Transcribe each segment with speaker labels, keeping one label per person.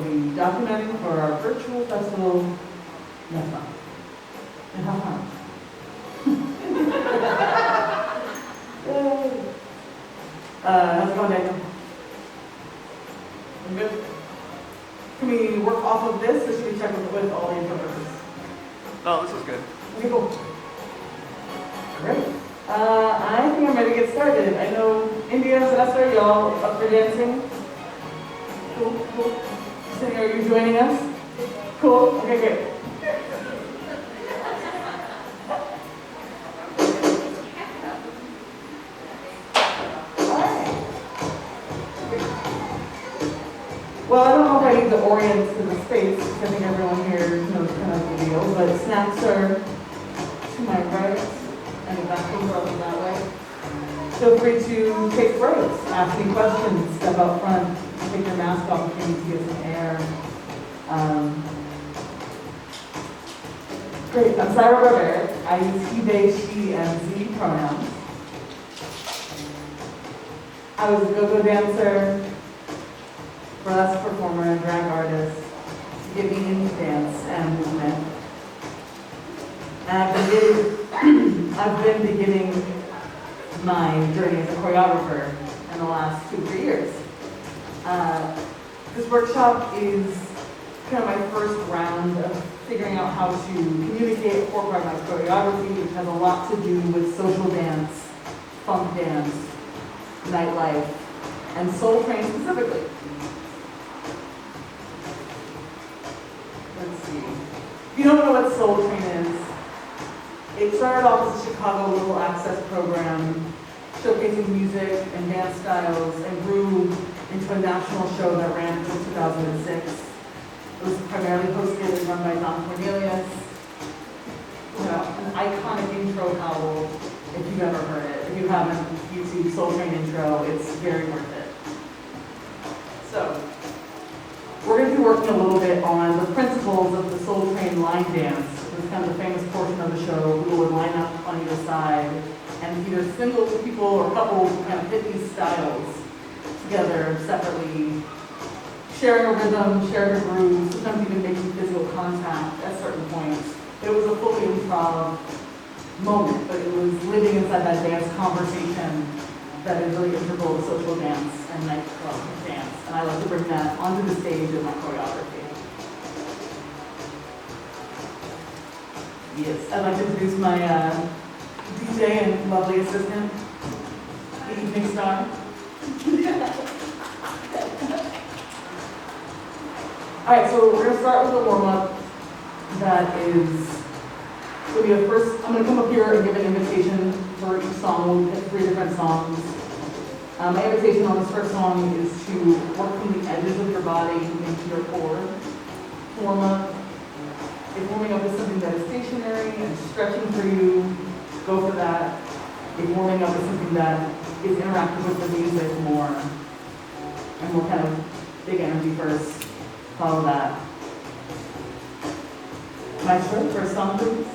Speaker 1: be documenting for our virtual festival next month. And have fun. Yay. How's it going, Daniel? I'm good. Can we work off of this, or should we check with all the interpreters?
Speaker 2: No, this is good.
Speaker 1: Okay, cool. Great. I think I'm ready to get started. I know India, Vanessa, y'all up for dancing? Cool, cool. Cindy, are you joining us? Cool, okay, great. Well, I don't know if I need to orient to the space, because I think everyone here knows kind of the deal, but snacks are to my right, and the bathrooms are over that way. Feel free to take breaks, ask me questions, step out front, take your mask off if you need to get some air. Great, I'm Saira Barbaric. I use he, they, she, and z pronouns. I was a go-go dancer, burlesque performer, and drag artist to get me into dance and movement. And I've been beginning my journey as a choreographer in the last 2-3 years. This workshop is kind of my first round of figuring out how to communicate, incorporate my choreography, which has a lot to do with social dance, funk dance, nightlife, and soul train specifically. Let's see. If you don't know what Soul Train is, it started off as a Chicago Little Access program showcasing music and dance styles and grew into a national show that ran until 2006. It was primarily hosted and run by Don Cornelius. An iconic intro howl, if you've ever heard it. If you haven't, YouTube Soul Train intro, it's very worth it. So, we're going to be working a little bit on the principles of the Soul Train line dance. It's kind of the famous portion of the show. People would line up on either side, and either single people or couples would kind of hit these styles together separately, sharing a rhythm, sharing a groove, sometimes even making physical contact at certain points. It was a fully improv moment, but it was living inside that dance conversation that is really integral to social dance and nightclub dance. And I like to bring that onto the stage in my choreography. Yes, I'd like to introduce my DJ and lovely assistant, the evening star. All right, so we're gonna start with a warm-up that is, so we have first, I'm gonna come up here and give an invitation for each song. We'll pick 3 different songs. My invitation on this first song is to work from the edges of your body into your core. Warm up. If warming up is something that is stationary and stretching for you, go for that. If warming up is something that is interactive with the music more, and we'll kind of big energy first, follow that. Maestro, first song please.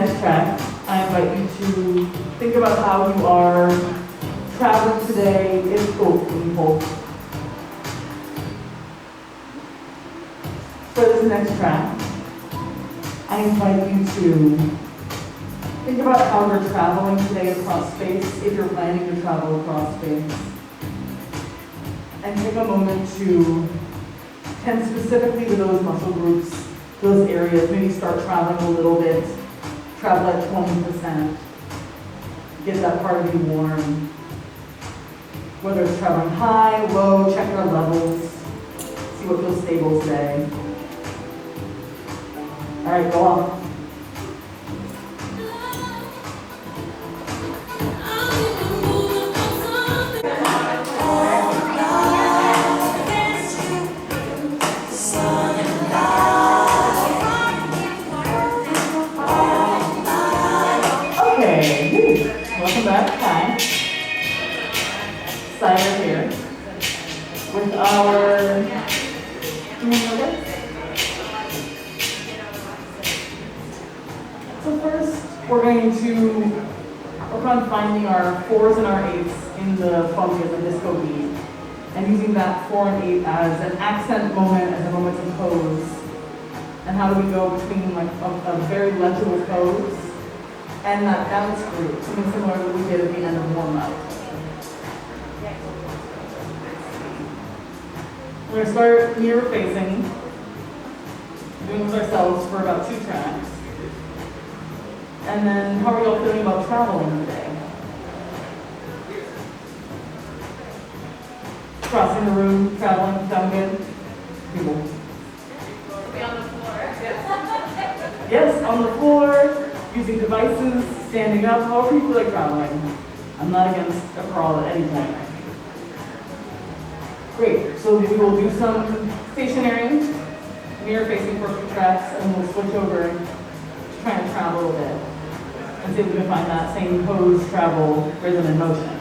Speaker 1: next track, I invite you to think about how you are traveling today. For this next track, I invite you to think about how you're traveling today across space, if you're planning to travel across space. And take a moment to tend specifically to those muscle groups, those areas. Maybe start traveling a little bit, travel at 20%. Get that part of you warm. Whether it's traveling high, low, check your levels, see what feels stable today. All right, go on. Welcome back. Hi. Saira here with our So first, we're going to work on finding our 4s and our 8s in the funky of the disco beat, and using that 4 and 8 as an accent moment, as a moment to pose. And how do we go between like a very legible pose and that bounce group, something similar that we did at the end of warm-up. We're going to start mirror facing, doing this ourselves for about 2 tracks. And then how are you all feeling about traveling today? Crossing the room, traveling, sound good? People.
Speaker 3: Be on the floor.
Speaker 1: Yes, on the floor, using devices, standing up, however you feel like traveling. I'm not against a crawl at any point. Great, so we will do some stationary, mirror facing for a few tracks, and we'll switch over to try and travel a bit. And see if we can find that same pose, travel, rhythm, and motion.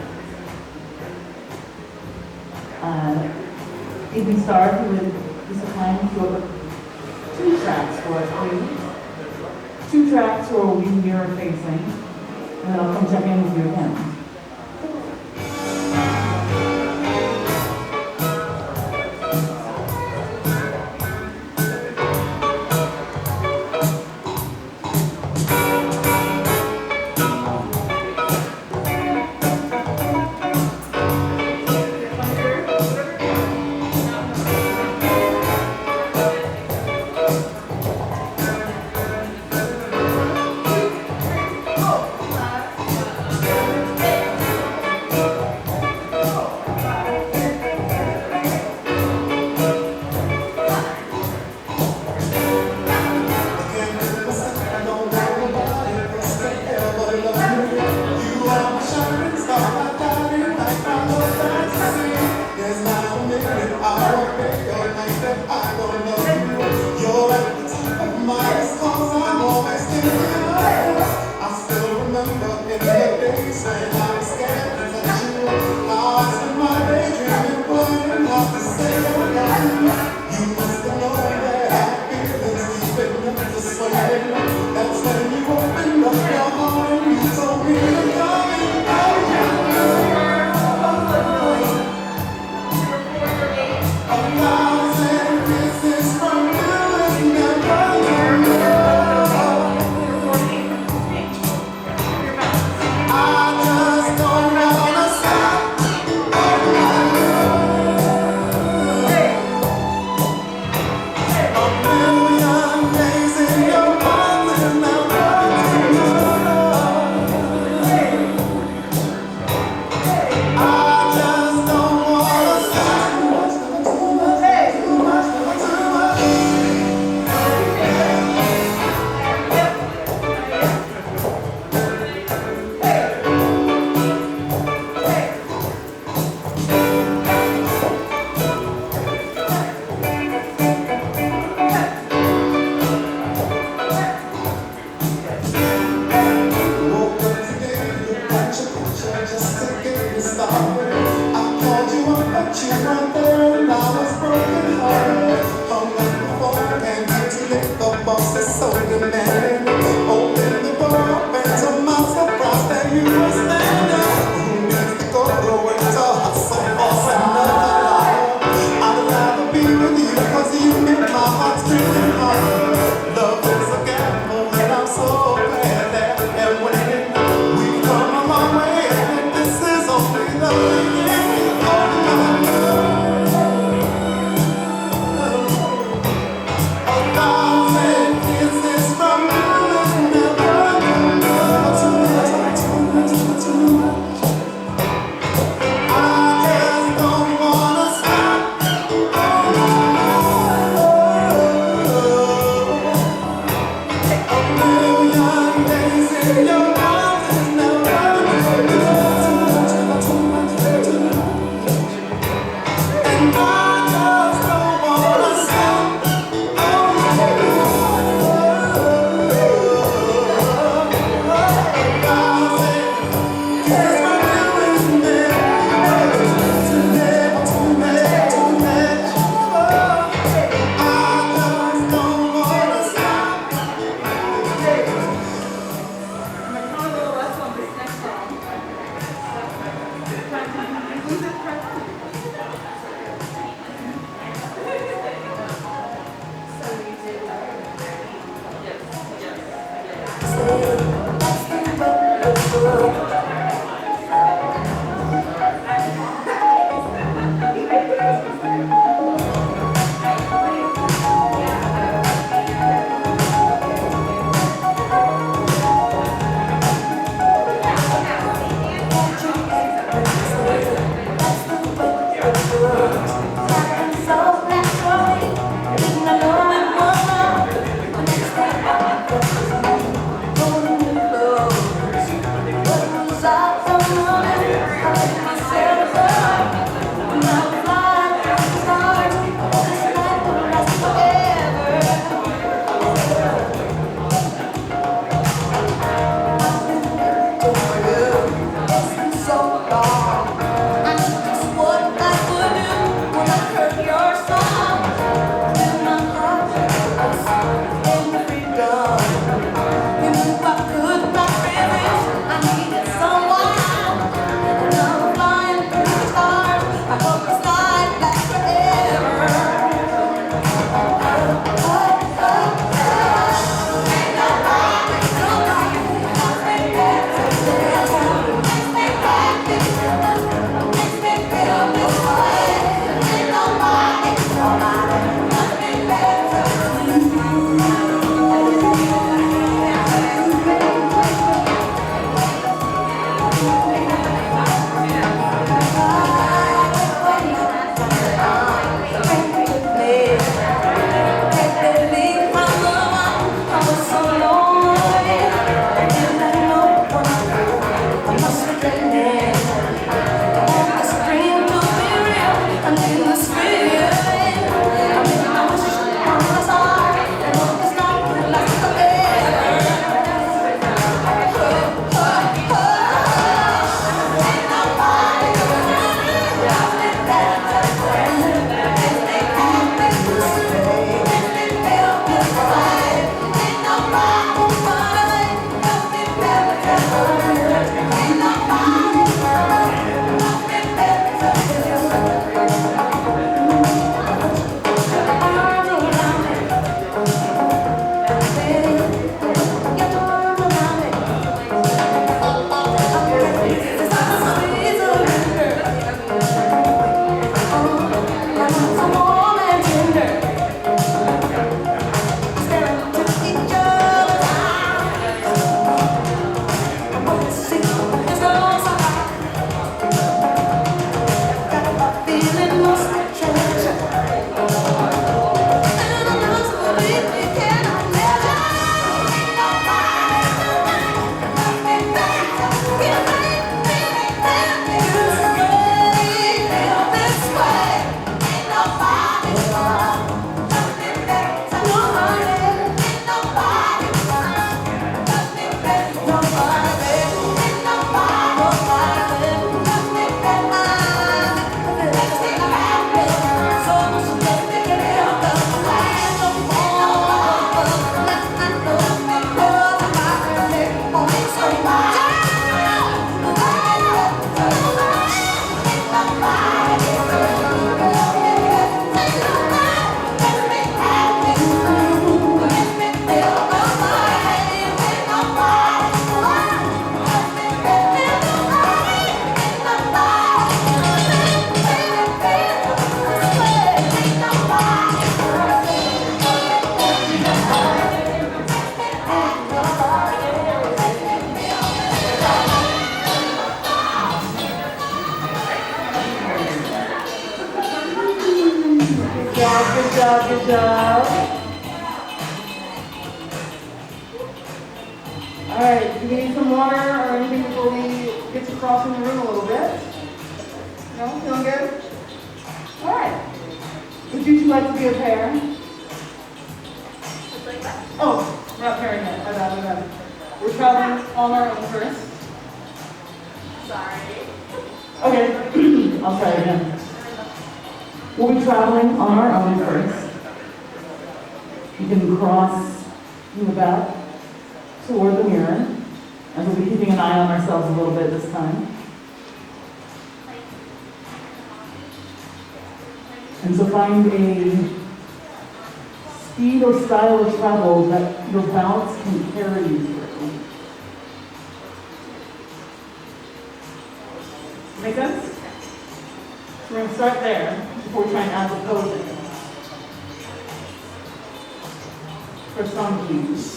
Speaker 1: You can start with this time to over 2 tracks for us, please. 2 tracks where we'll be mirror facing, and then I'll come check in with you again. Good job. All right, do we need some water or anything before we get to crossing the room a little bit? No, feeling good? All right. Would you two like to be a pair? Oh, we're not pairing yet. My bad. We're traveling on our own first.
Speaker 3: Sorry.
Speaker 1: Okay, I'll try again. We'll be traveling on our own first. You can cross in the back toward the mirror, and we'll be keeping an eye on ourselves a little bit this time. And so find a speed or style of travel that your balance can carry you through. Make sense? So we're going to start there before we try and add the posing. For some cues.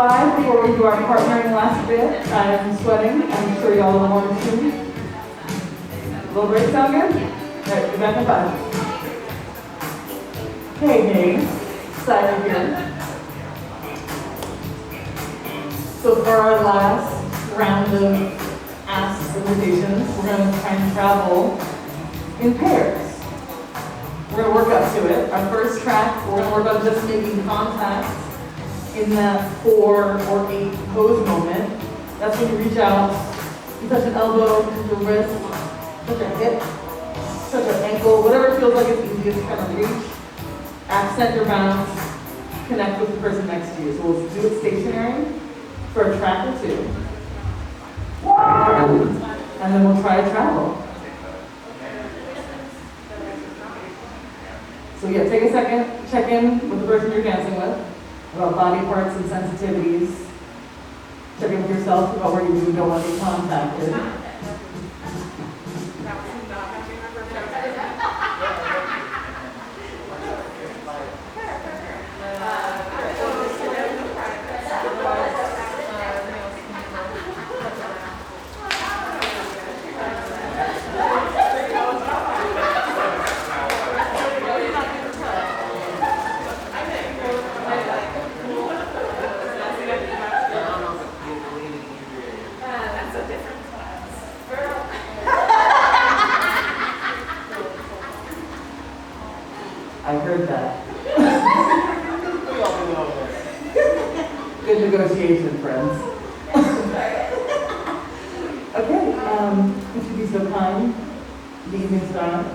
Speaker 1: Before we do our partnering last bit, I'm sweating. I'm sure y'all will want to too. Little break sound good? Alright, back in 5. Hey, Saira here. So for our last round of asks and invitations, we're going to try and travel in pairs. We're going to work up to it. Our first track, we're gonna work on just making contact in that 4 or 8 pose moment. That's when you reach out, you touch an elbow, touch your wrist, touch a hip, touch an ankle, whatever feels like it's easiest to kind of reach. Accent your bounce, connect with the person next to you. So we'll do it stationary for a track or 2. And then we'll try a travel. So yeah, take a second, check in with the person you're dancing with, about body parts and sensitivities. Check in with yourself about where you do and don't want to be contacted. I heard that. Good negotiation, friends. Okay, would you be so kind? The evening star.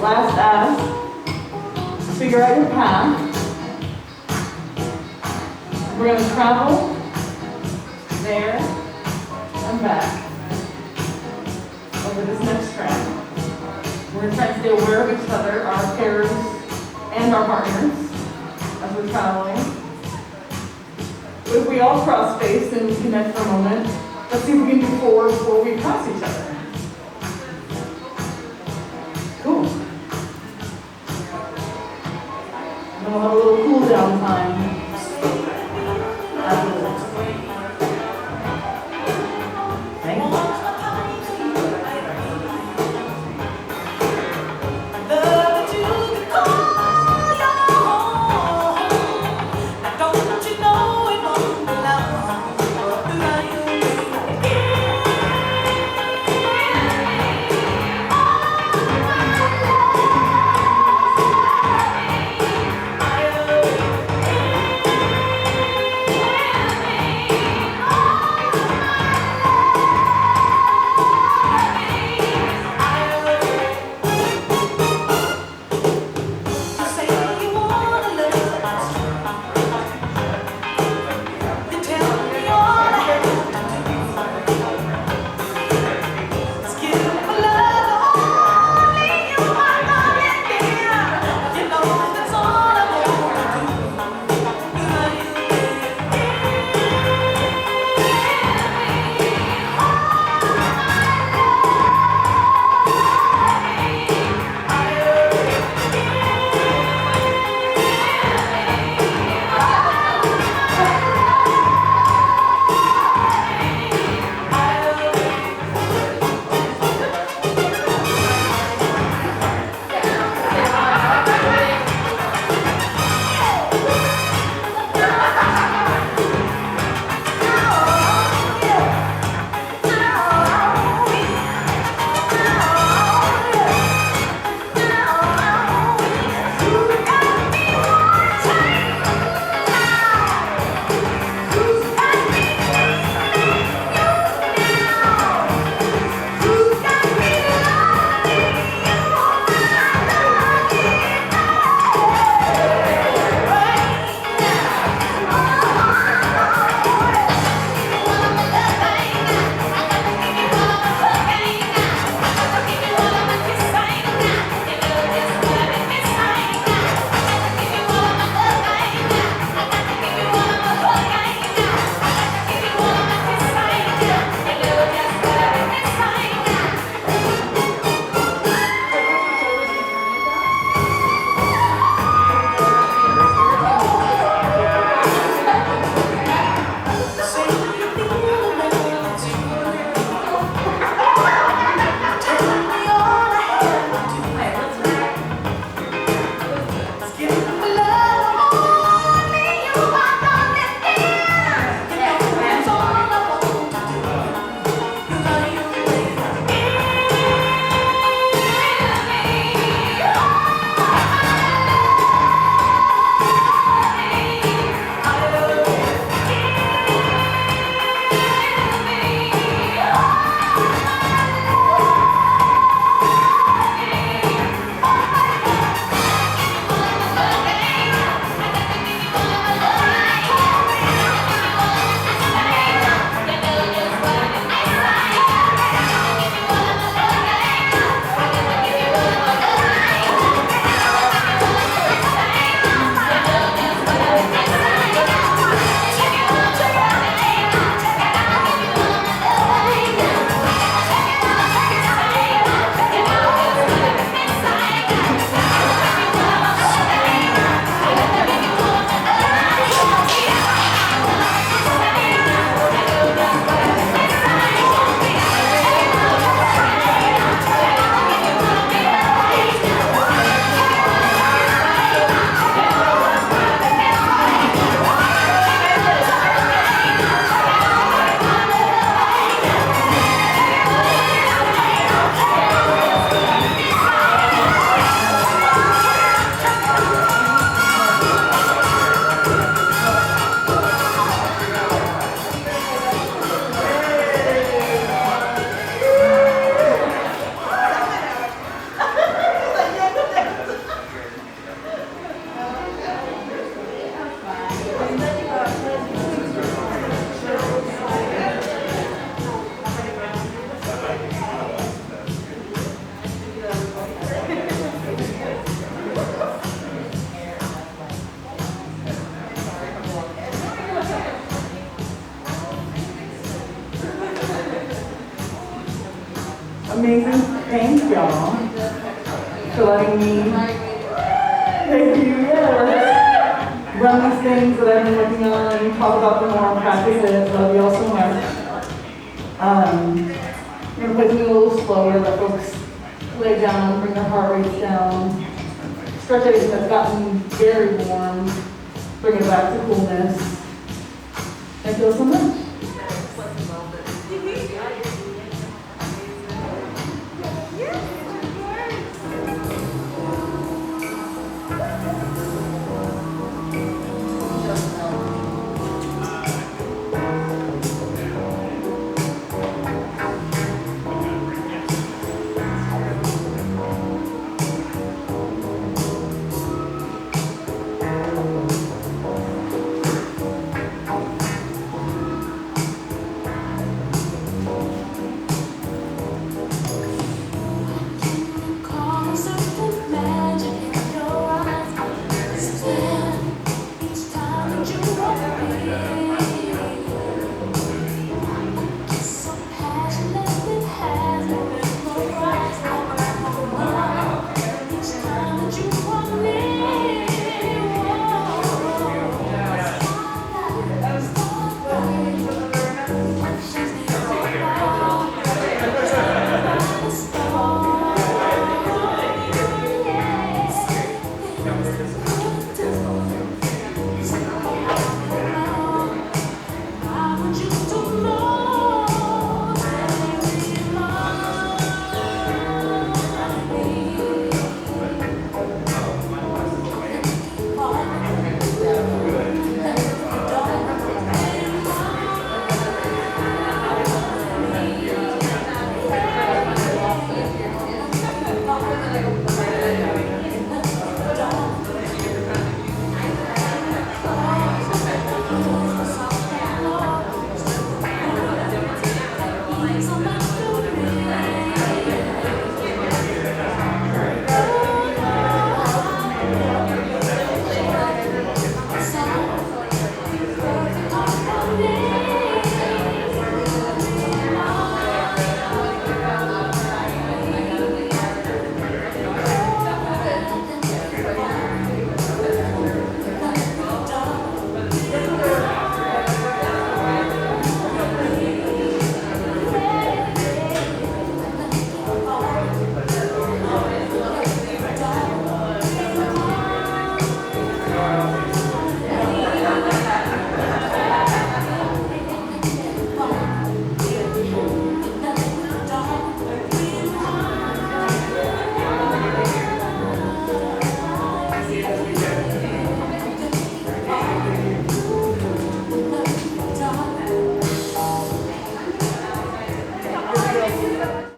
Speaker 1: Last ask, figure out your path. We're going to travel there and back over this next track. We're going to try and stay aware of each other, our pairs and our partners as we're traveling. If we all cross space and connect for a moment, let's see if we can do forward before we cross each other. Cool. And then we'll have a little cool down time afterwards. Thank you. for letting me. Thank you. Yeah, run these things that I've been working on and talk about them more and practice it. Love you all so much. I'm gonna play something a little slower that folks lay down, bring their heart rates down. Stretch everything that's gotten very warm. Bring it back to coolness. Thank you all so much.